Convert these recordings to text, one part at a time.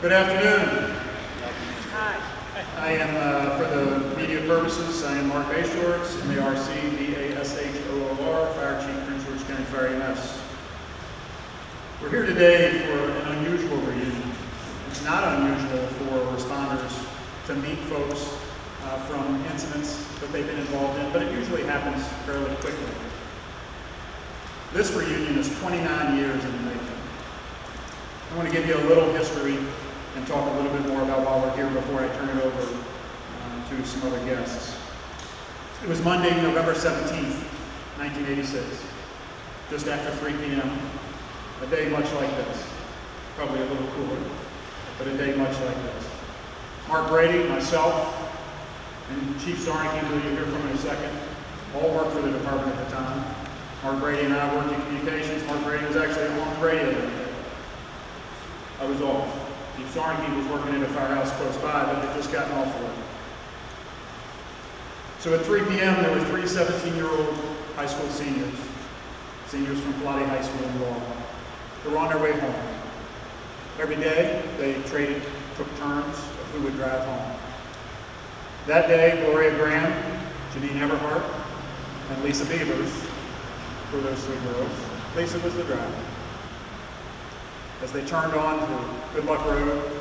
Good afternoon. Hi. I am, for the media purposes, I am Mark Bashorts, M-A-R-C, B-A-S-H-O-O-R, Fire Chief, Prince George County Fire EMS. We're here today for an unusual reunion. It's not unusual for responders to meet folks from incidents that they've been involved in, but it usually happens fairly quickly. This reunion is 29 years in the making. I want to give you a little history and talk a little bit more about why we're here before I turn it over to some other guests. It was Monday, November 17th, 1986, just after 3 p.m., a day much like this, probably a little cooler, but a day much like this. Mark Brady, myself, and Chief Siarnicki, who you'll hear from in a second, all worked for the department at the time. Mark Brady and I worked in communications. Mark Brady was actually on the radio that day. I was off. Chief Siarnicki was working at a firehouse close by, but had just gotten off work. So at 3 p.m., there were 3 17-year-old high school seniors from Pilates High School in Law. They were on their way home. Every day, they took turns of who would drive home. That day, Gloria Graham, Janine Everhart, and Lisa Beavers were those 3 girls. Lisa was the driver. As they turned on to Good Luck Road,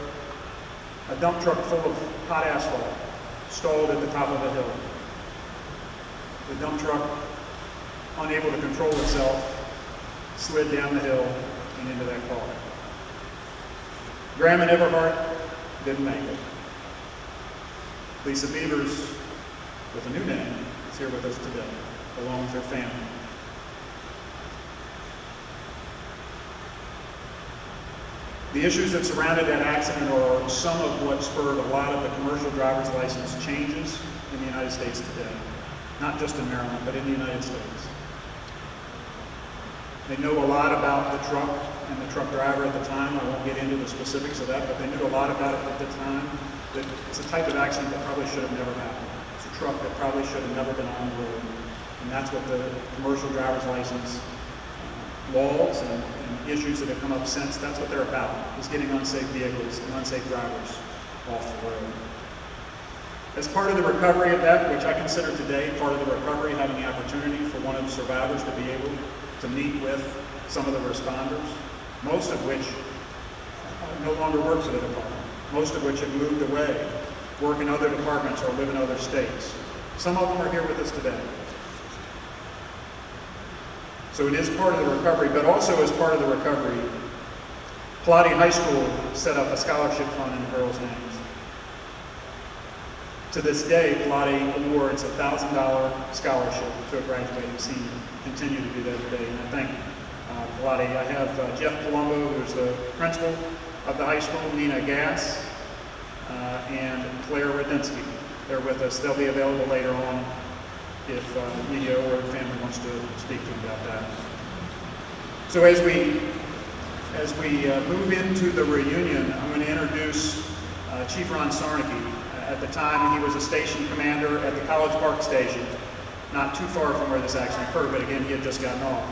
a dump truck full of hot asphalt stalled at the top of a hill. The dump truck, unable to control itself, slid down the hill and into that car. Graham and Everhart didn't make it. Lisa Beavers, with a new name, is here with us today, along with her family. The issues that surrounded that accident are some of what spurred a lot of the commercial driver's license changes in the United States today. Not just in Maryland, but in the United States. They know a lot about the truck and the truck driver at the time. I won't get into the specifics of that, but they knew a lot about it at the time. That it's a type of accident that probably should have never happened. It's a truck that probably should have never been on the road. And that's what the commercial driver's license laws and issues that have come up since, that's what they're about, is getting unsafe vehicles and unsafe drivers off the road. As part of the recovery of that, which I consider today part of the recovery, having the opportunity for one of the survivors to be able to meet with some of the responders, most of which no longer work for the department, most of which have moved away, work in other departments or live in other states. Some of them are here with us today. So it is part of the recovery, but also as part of the recovery, Pilates High School set up a scholarship fund in the girls' names. To this day, Pilates awards a $1,000 scholarship to a graduating senior. Continue to do that today, and I thank Pilates. I have Jeff Palumbo, who's the principal of the high school, Nina Gass, and Claire Radinsky. They're with us. They'll be available later on if media or the family wants to speak to them about that. So as we move into the reunion, I'm going to introduce Chief Ron Siarnicki. At the time, he was a station commander at the College Park Station, not too far from where this accident occurred, but again, he had just gotten off.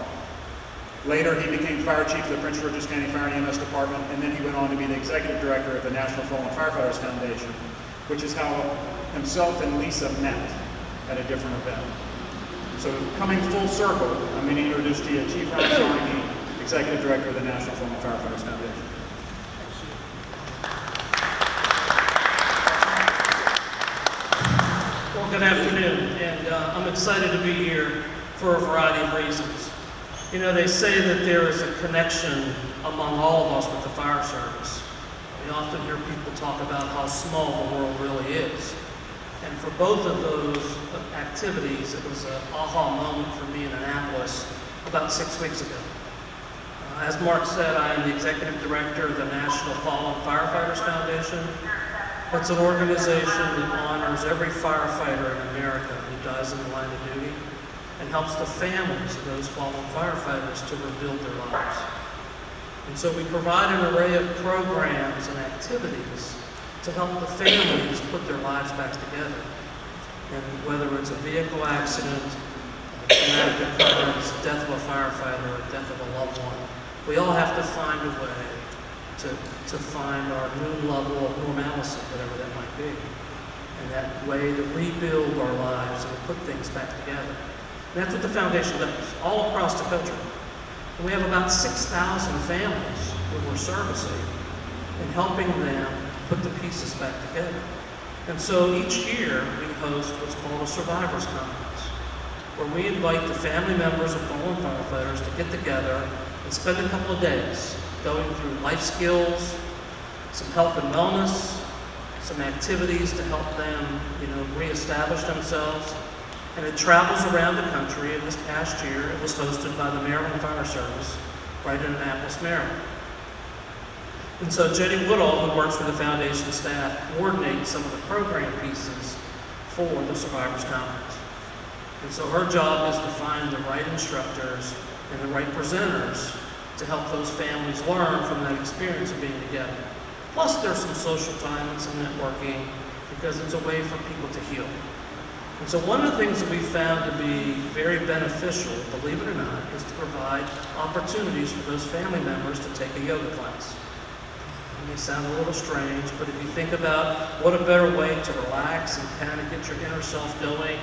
Later, he became fire chief of the Prince George County Fire and EMS Department, and then he went on to be the executive director of the National Fallen Firefighters Foundation, which is how himself and Lisa met at a different event. So coming full circle, I'm going to introduce to you Chief Ron Siarnicki, Executive Director of the National Fallen Firefighters Foundation. Well, good afternoon, and I'm excited to be here for a variety of reasons. You know, they say that there is a connection among all of us with the fire service. We often hear people talk about how small the world really is. And for both of those activities, it was an aha moment for me in Annapolis about 6 weeks ago. As Mark said, I am the Executive Director of the National Fallen Firefighters Foundation. It's an organization that honors every firefighter in America who dies in the line of duty and helps the families of those fallen firefighters to rebuild their lives. And so we provide an array of programs and activities to help the families put their lives back together. And whether it's a vehicle accident, a traumatic occurrence, death of a firefighter, or death of a loved one, we all have to find a way to find our new level of normalcy, whatever that might be. And that way to rebuild our lives and to put things back together. And that's what the foundation does, all across the country. And we have about 6,000 families that we're servicing and helping them put the pieces back together. And so each year we host what's called a Survivors Conference, where we invite the family members of fallen firefighters to get together and spend a couple of days going through life skills, some health and wellness, some activities to help them, reestablish themselves. And it travels around the country. And this past year, it was hosted by the Maryland Fire Service, right in Annapolis, Maryland. And so Jenny Woodall, who works for the foundation staff, coordinates some of the program pieces for the Survivors Conference. And so her job is to find the right instructors and the right presenters to help those families learn from that experience of being together. Plus there's some social time and some networking, because it's a way for people to heal. And so one of the things that we found to be very beneficial, believe it or not, is to provide opportunities for those family members to take a yoga class. It may sound a little strange, but if you think about what a better way to relax and kind of get your inner self going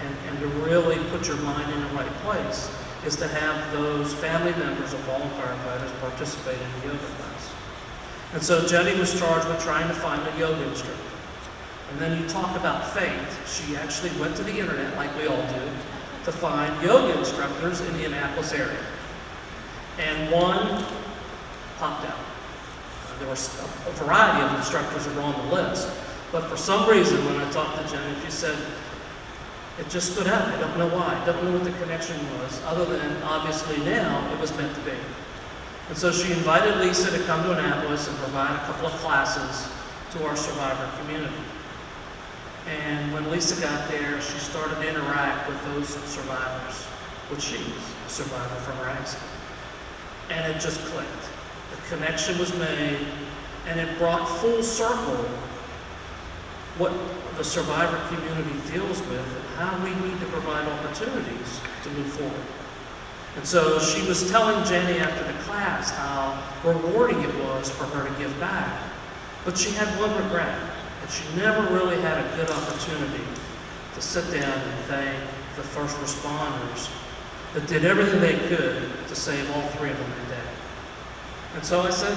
and to really put your mind in the right place, is to have those family members of fallen firefighters participate in a yoga class. And so Jenny was charged with trying to find a yoga instructor. And then you talk about faith. She actually went to the internet, like we all do, to find yoga instructors in the Annapolis area. And one popped out. There was a variety of instructors that were on the list. But for some reason, when I talked to Jenny, she said, it just stood out. I don't know why. I don't know what the connection was, other than obviously now it was meant to be. And so she invited Lisa to come to Annapolis and provide a couple of classes to our survivor community. And when Lisa got there, she started to interact with those survivors, which she was a survivor from her accident. And it just clicked. The connection was made, and it brought full circle what the survivor community deals with and how we need to provide opportunities to move forward. And so she was telling Jenny after the class how rewarding it was for her to give back. But she had one regret, that she never really had a good opportunity to sit down and thank the first responders that did everything they could to save all three of them that day. And so I said,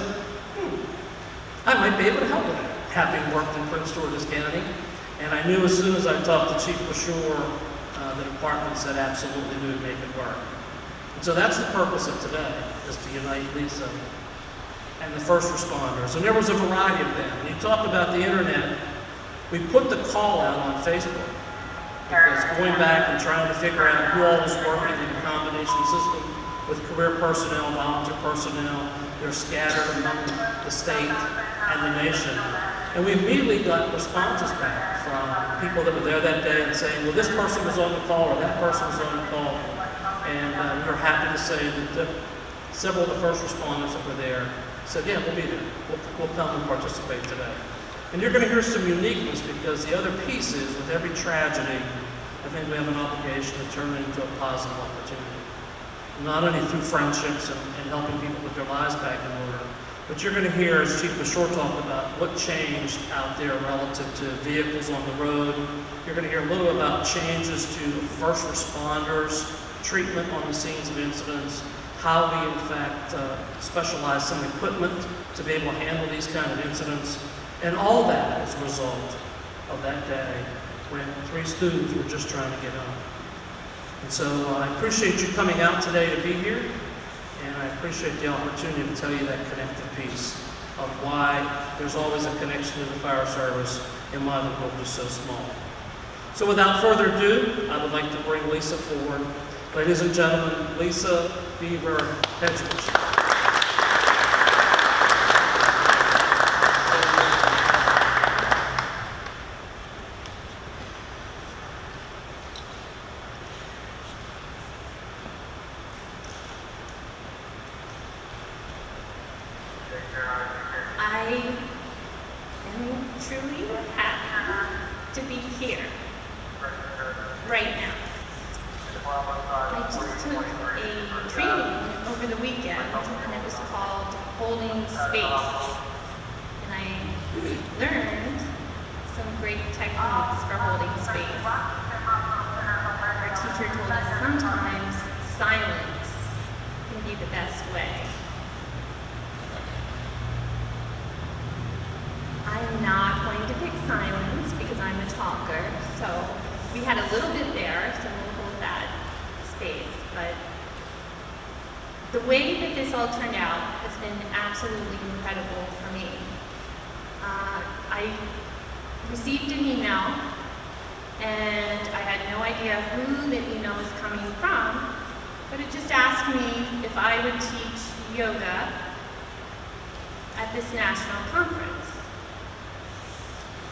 I might be able to help with that, having worked in Prince George's County. And I knew as soon as I talked to Chief Bashore, the department said absolutely we would make it work. And so that's the purpose of today, is to unite Lisa and the first responders. And there was a variety of them. When you talk about the internet, we put the call out on Facebook, because going back and trying to figure out who all was working in the combination system with career personnel, volunteer personnel, they're scattered among the state and the nation. And we immediately got responses back from people that were there that day and saying, well, this person was on the call or that person was on the call. And we're happy to say that several of the first responders that were there said, yeah, we'll be there. We'll come and participate today. And you're going to hear some uniqueness, because the other piece is, with every tragedy, I think we have an obligation to turn it into a positive opportunity. Not only through friendships and helping people put their lives back in order, but you're going to hear, as Chief Bashore talked about, what changed out there relative to vehicles on the road. You're going to hear a little about changes to first responders, treatment on the scenes of incidents, how we in fact specialize some equipment to be able to handle these kind of incidents. And all that as a result of that day when 3 students were just trying to get home. And so I appreciate you coming out today to be here, and I appreciate the opportunity to tell you that connective piece of why there's always a connection to the fire service and why the world is so small. So without further ado, I would like to bring Lisa forward. Ladies and gentlemen, Lisa Beaver Hedges. I am truly happy to be here right now. I just took a training over the weekend, and it was called Holding Space. And I learned some great techniques for holding space. Our teacher told us sometimes silence can be the best way. I'm not going to pick silence because I'm a talker, so we had a little bit there, so we'll hold that space. But the way that this all turned out has been absolutely incredible for me. I received an email, and I had no idea who the email was coming from, but it just asked me if I would teach yoga at this national conference.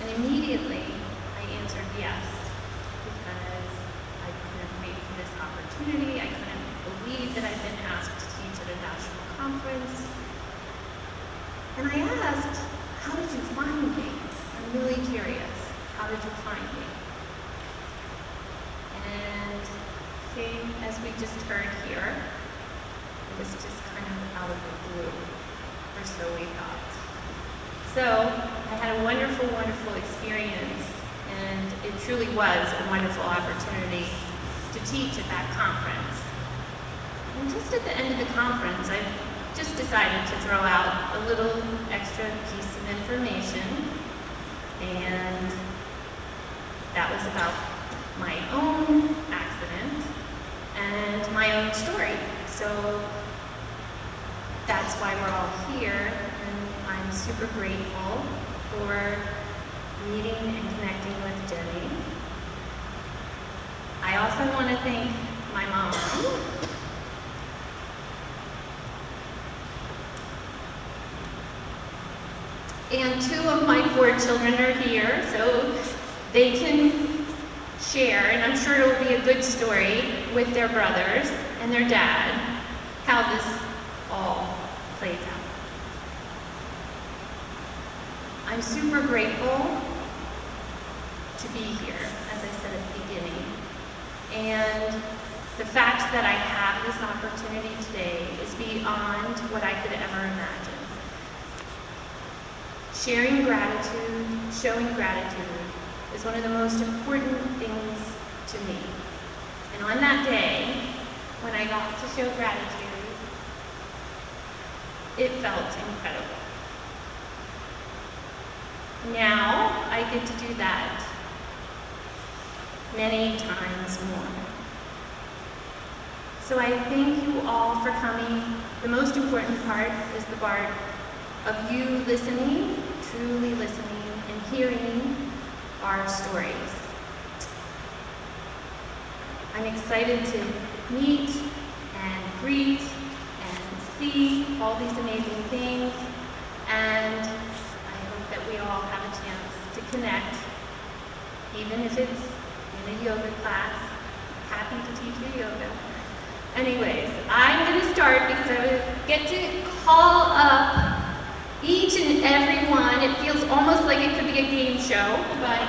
And immediately I answered yes, because I couldn't wait for this opportunity. I couldn't believe that I'd been asked to teach at a national conference. And I asked, how did you find me? I'm really curious. How did you find me? And same as we just heard here, it was just kind of out of the blue, or so we thought. So I had a wonderful, wonderful experience, and it truly was a wonderful opportunity to teach at that conference. And just at the end of the conference, I just decided to throw out a little extra piece of information, and that was about my own accident and my own story. So that's why we're all here, and I'm super grateful for meeting and connecting with Jenny. I also want to thank my mom. And 2 of my 4 children are here, so they can share, and I'm sure it'll be a good story with their brothers and their dad, how this all plays out. I'm super grateful to be here, as I said at the beginning. And the fact that I have this opportunity today is beyond what I could ever imagine. Sharing gratitude, showing gratitude, is one of the most important things to me. And on that day, when I got to show gratitude, it felt incredible. Now, I get to do that many times more. So I thank you all for coming. The most important part is the part of you listening, truly listening, and hearing our stories. I'm excited to meet and greet and see all these amazing things, and I hope that we all have a chance to connect, even if it's in a yoga class. Happy to teach you yoga. Anyways, I'm going to start because I would get to call up each and every one. It feels almost like it could be a game show, but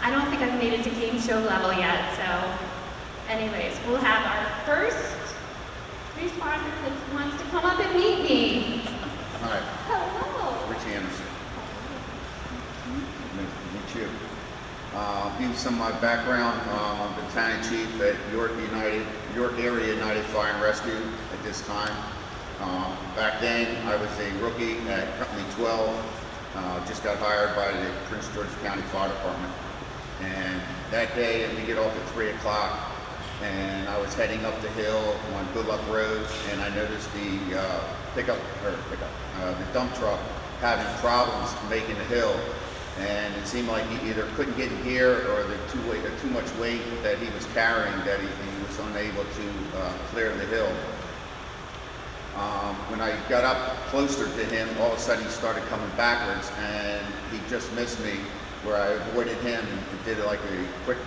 I don't think I've made it to game show level yet. So anyways, we'll have our first responder that wants to come up and meet me. Hi. Hello. Richie Anderson. Nice to meet you. Give you some of my background. I'm the battalion chief at York Area United Fire and Rescue at this time. Back then, I was a rookie at Company 12. Just got hired by the Prince George's County Fire Department. And that day, we get off at 3 o'clock, and I was heading up the hill on Good Luck Road, and I noticed the the dump truck having problems making the hill. And it seemed like he either couldn't get in gear or the too much weight that he was carrying that he was unable to clear the hill. When I got up closer to him, all of a sudden he started coming backwards, and he just missed me, where I avoided him and did like a quick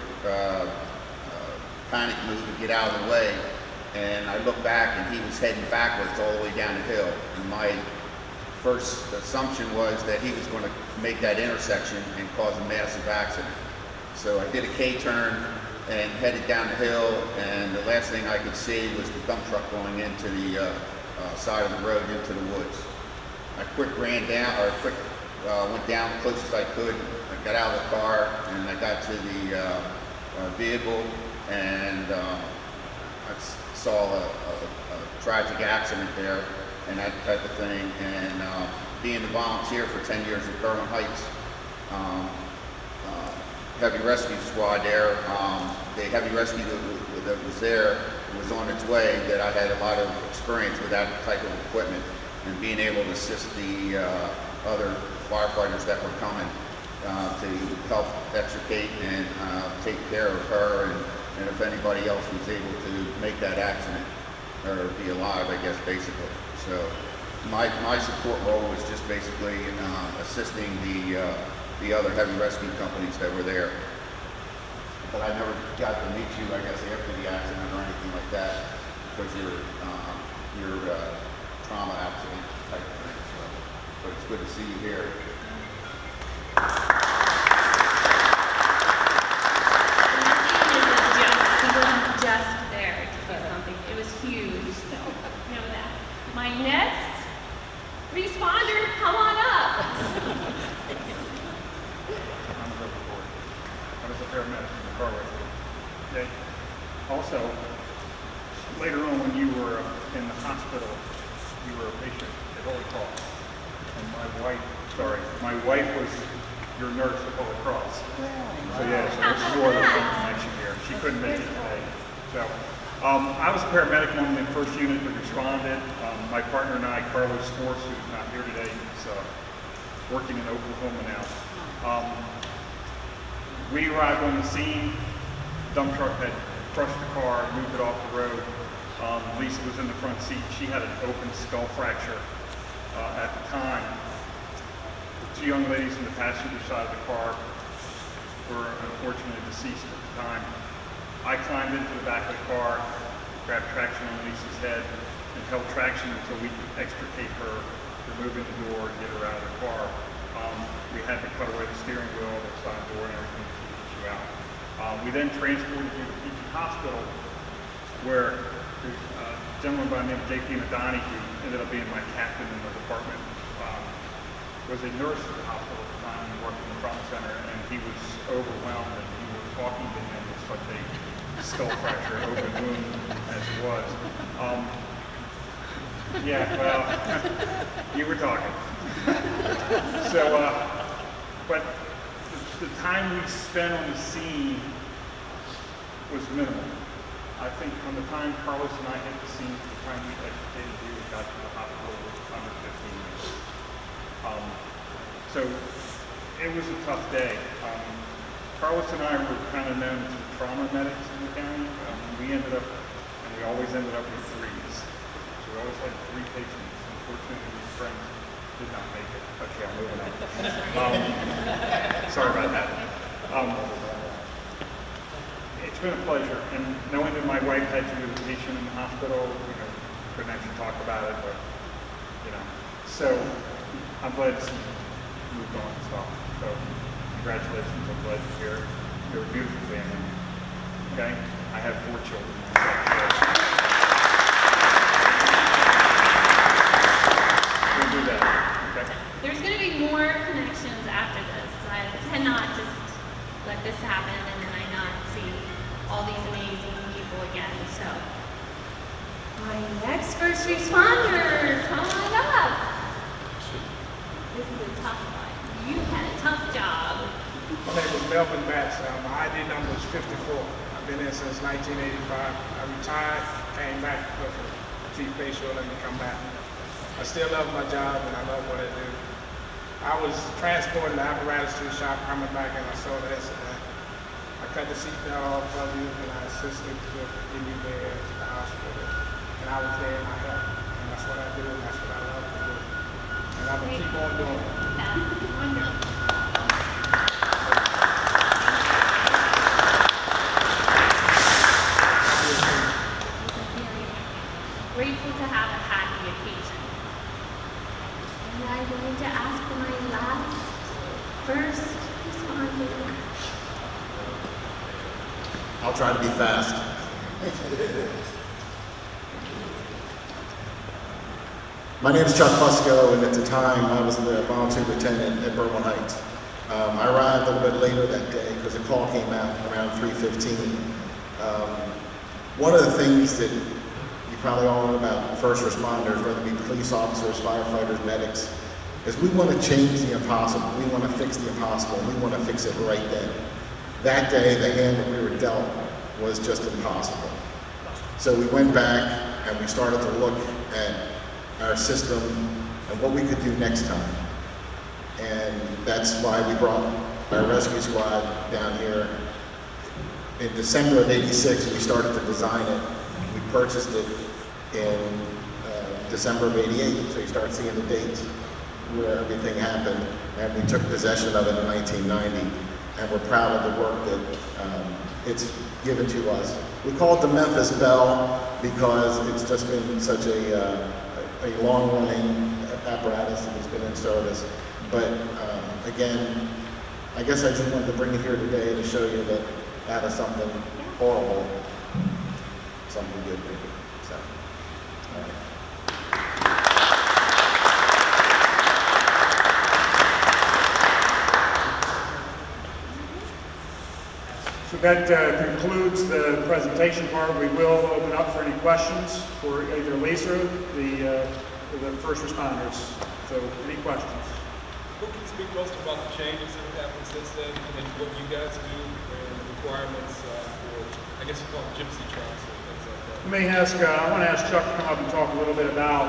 panic move to get out of the way. And I looked back, and he was heading backwards all the way down the hill. And my first assumption was that he was going to make that intersection and cause a massive accident. So I did a K-turn and headed down the hill, and the last thing I could see was the dump truck going into the side of the road into the woods. I went down as close as I could. I got out of the car and I got to the vehicle, and I saw a tragic accident there and that type of thing. And being a volunteer for 10 years at Berlin Heights, heavy rescue squad there, the heavy rescue that was there was on its way, that I had a lot of experience with that type of equipment and being able to assist the other firefighters that were coming to help extricate and take care of her, and if anybody else was able to make that accident or be alive, I guess, basically. So my support role was just basically assisting the other heavy rescue companies that were there. But I never got to meet you, I guess, after the accident or anything like that, because you're trauma accident type of thing. So, but it's good to see you here. He wasn't just there to do something. It was huge. So know that. My next responder, come on up. I was a paramedic in the car rescue. Okay. Also, later on when you were in the hospital, you were a patient at Holy Cross. And my wife was your nurse at Holy Cross. So yeah, so there's more of a connection here. She couldn't make it today. So I was a paramedic on the first unit that responded. My partner and I, Carlos Force, who's not here today, is working in Oklahoma now. We arrived on the scene. Dump truck had crushed the car, moved it off the road. Lisa was in the front seat. She had an open skull fracture at the time. The two young ladies in the passenger side of the car were unfortunately deceased at the time. I climbed into the back of the car, grabbed traction on Lisa's head, and held traction until we could extricate her, remove the door, and get her out of the car. We had to cut away the steering wheel, the side door, and everything to get you out. We then transported you to PG Hospital, where a gentleman by the name of J.P. Madani, who ended up being my captain in the department, was a nurse at the hospital at the time and worked in the trauma center, and he was overwhelmed, and we were talking to him with such a skull fracture, open wound as it was. Yeah, well, you were talking. So, but the time we spent on the scene was minimal. I think from the time Carlos and I hit the scene to the time we educated you and got to the hospital was under 15 minutes. So it was a tough day. Carlos and I were kind of known as the trauma medics in the county. We always ended up with threes. So we always had 3 patients. Unfortunately, these friends did not make it. Okay, I'm moving on. Sorry about that. It's been a pleasure, and knowing that my wife had you as a patient in the hospital, couldn't actually talk about it, but so I'm glad to see you moved on and stuff. So congratulations, I'm glad you're here. You're a beautiful family. Okay, I have 4 children. We'll do that. Okay. There's going to be more connections after this. I cannot just let this happen and then I not see all these amazing people again. So, my next first responder, come on up. This is a tough one. You had a tough job. My name is Melvin Batts. My ID number is 54. I've been in since 1985. I retired, came back because the chief patient let me come back. I still love my job and I love what I do. I was transporting the apparatus to the shop, coming back, and I saw the incident. I cut the seatbelt off of you and I assisted with getting you there to the hospital. And I was there and I helped. And that's what I do and that's what I love to do. And I'm going to keep on doing it. That's wonderful. Grateful to have a happy occasion. And I'm going to ask for my last first responder. I'll try to be fast. My name is Chuck Fusco, and at the time I was a volunteer lieutenant at Berwyn Heights. I arrived a little bit later that day because the call came out around 3:15. One of the things that you probably all know about first responders, whether it be police officers, firefighters, medics, is we want to change the impossible. We want to fix the impossible. We want to fix it right then. That day, the hand that we were dealt was just impossible. So we went back and we started to look at our system and what we could do next time. And that's why we brought our rescue squad down here. In December of '86, we started to design it. We purchased it in December of '88, so you start seeing the dates where everything happened. And we took possession of it in 1990. And we're proud of the work that it's given to us. We call it the Memphis Bell because it's just been such a long-running apparatus that has been in service. But again, I guess I just wanted to bring it here today to show you that out of something horrible, something good. So, all right. So that concludes the presentation part. We will open up for any questions for either Lisa or the first responders. So any questions? Who can speak most about the changes that have happened since then and what you guys do and the requirements for, I guess you call them gypsy trucks and things like that? I want to ask Chuck to come up and talk a little bit about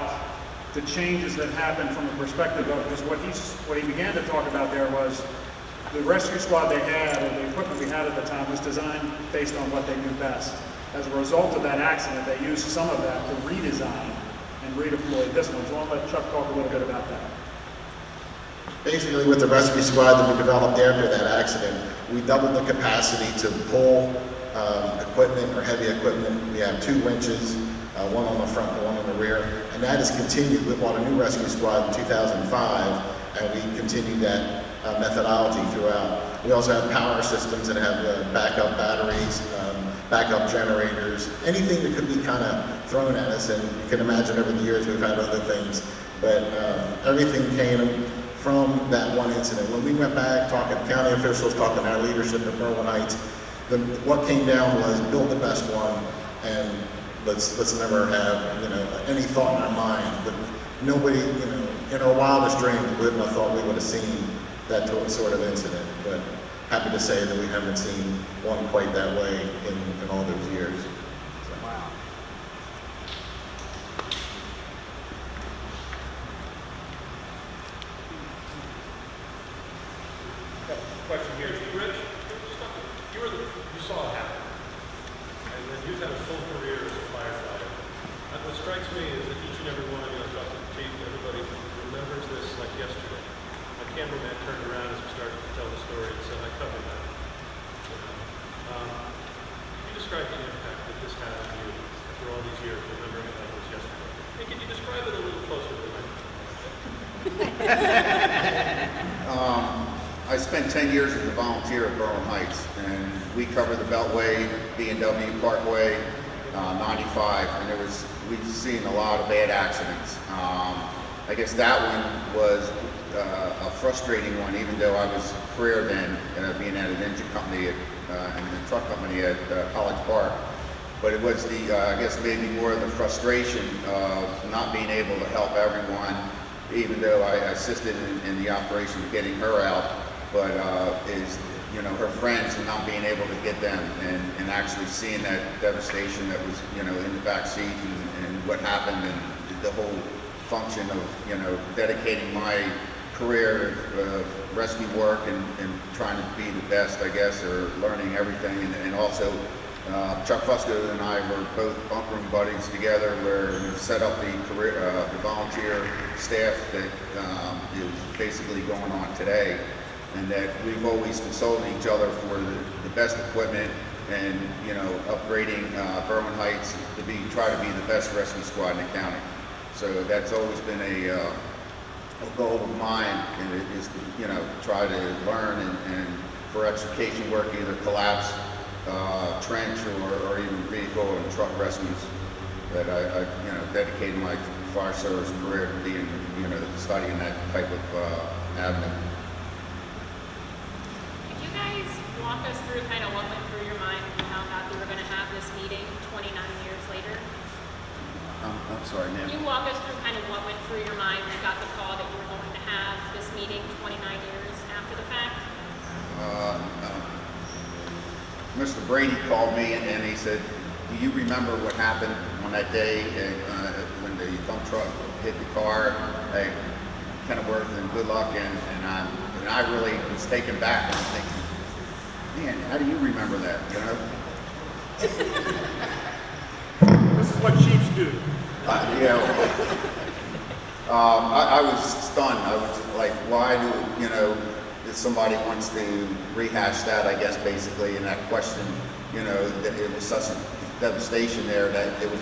the changes that happened from the perspective of, because what he began to talk about there was the rescue squad they had, or the equipment we had at the time, was designed based on what they knew best. As a result of that accident, they used some of that to redesign and redeploy this one. So I'll let Chuck talk a little bit about that. Basically, with the rescue squad that we developed after that accident, we doubled the capacity to pull equipment or heavy equipment. We have 2 winches, one on the front and one in the rear, and that has continued. We bought a new rescue squad in 2005, and we continued that methodology throughout. We also have power systems that have backup batteries, backup generators, anything that could be kind of thrown at us, and you can imagine over the years we've had other things, but everything came from that one incident. When we went back talking to county officials, talking to our leadership at Berwyn Heights, what came down was build the best one, and let's never have any thought in our mind. But nobody, in our wildest dreams, we wouldn't have thought we would have seen that sort of incident. But happy to say that we haven't seen one quite that way in all those years. So. Wow. Question here. Rich, you saw it happen, and then you've had a full career as a firefighter. And what strikes me is that each and every one of you, I talked to the chief, everybody remembers this like yesterday. My cameraman turned around as we started to tell the story and said, I covered that. Can you describe the impact that this had on you after all these years, remembering it like it was yesterday? And can you describe it a little closer to life? I spent 10 years as a volunteer at Berwyn Heights, and we covered the Beltway, B&W Parkway, 95, and we've seen a lot of bad accidents. I guess that one was a frustrating one, even though I was career then, being at an engine company and a truck company at College Park. But it was I guess maybe more of the frustration of not being able to help everyone, even though I assisted in the operation of getting her out. But her friends and not being able to get them, and actually seeing that devastation that was in the back seat and what happened, and the whole function of dedicating my career of rescue work and trying to be the best, I guess, or learning everything, and also Chuck Fusco and I were both bunkering buddies together, where we set up the volunteer staff that is basically going on today. And that we've always consulted each other for the best equipment, and upgrading Berwyn Heights to try to be the best rescue squad in the county. So that's always been a goal of mine, and it is to try to learn and for education work, either collapse trench or even vehicle and truck rescues. That I dedicated my fire service career to being, studying that type of avenue. Could you guys walk us through kind of what went through your mind when you found out you were going to have this meeting 29 years later? I'm sorry, ma'am. Can you walk us through kind of what went through your mind when you got the call that you were going to have this meeting 29 years after the fact? Mr. Brady called me and he said, "Do you remember what happened on that day when the dump truck hit the car? Hey, Kenilworth, and good luck." And I really was taken back, and I'm thinking, man, how do you remember that? This is what chiefs do. I was stunned. I was like, why do if somebody wants to rehash that, I guess, basically, in that question, that it was such a devastation there that it was